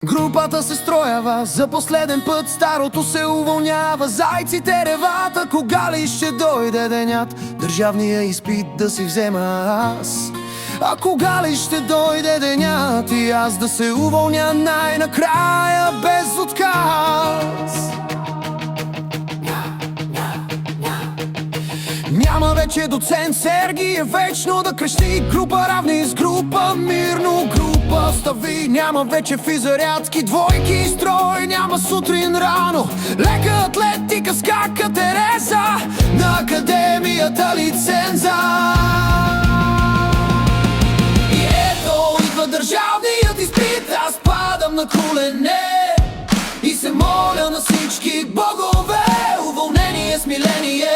Групата се строява за последен път, старото се уволнява, зайците ревата. Кога ли ще дойде денят, държавния изпит да си взема аз? А кога ли ще дойде денят и аз да се уволня най-накрая без отказ? Няма вече доцент Сергиев вечно да крещи група равни с група мирно, група стави. Няма вече физарядски двойки и строй, няма сутрин рано лека атлетика, скака Тереза на академията лиценза. И ето идва държавният изпит, аз падам на колене и се моля на всички богове, уволнение, смиление.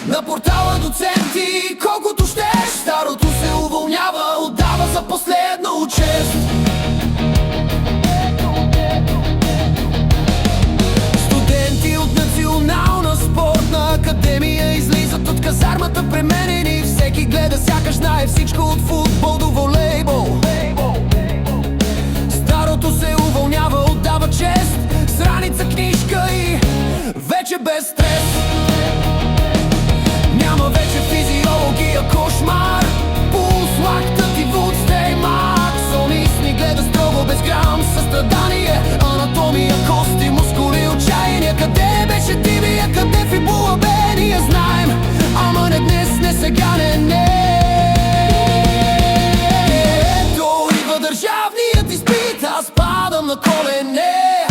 На портала доценти, колкото щеш, старото се уволнява, отдава за последно чест. Студенти от Национална спортна академия излизат от казармата пременени. Всеки гледа, сякаш знае всичко от футбол до волейбол. Старото се уволнява, отдава чест, страница книжка и вече без стрес. Няма вече физиология, кошмар, пулс, лактът и вудстей макс. Сонис ни гледа строго, без грам състрадание, анатомия, кости, мускули, отчаяние. Къде беше тибия, къде фибула бе, ние знаем, ама не днес, не сега, не. Ето идва държавният изпит, аз падам на колене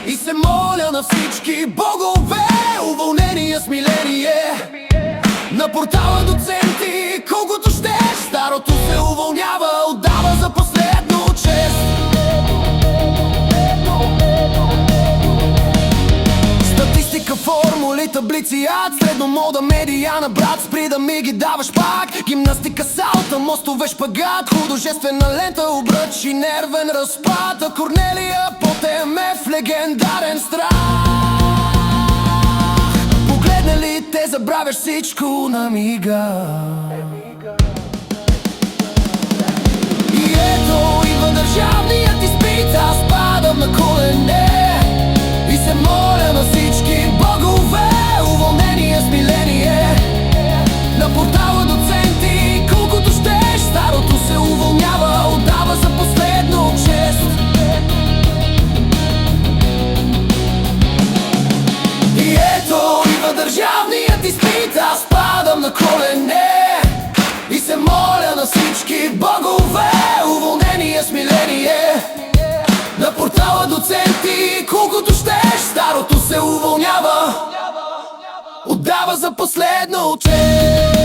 и се моля на всички богове, уволнение, смиление. На портала доценти, колкото щеш, старото се уволнява, отдава за последно чест. Статистика, формули, таблици, ад, средно мода, медиана, брат, спри да ми ги даваш пак. Гимнастика, салта, мостове, шпагат, художествена лента, обръч и нервен разпад. А Корнелия по ТМФ, легендарен страх. Нали те забравяш всичко на мига. И ето идва държавният изпит, аз падам на колене и се моля на всички богове, уволнение, смиление. На портала доценти, колкото щеш, старото се уволнява, отдава за последно чест. И ето идва държавният изпит, аз падам на колене и се моля на всички богове, уволнение, смиление. На портала доценти, колкото щеш, старото се уволнява, отдава за последно чест.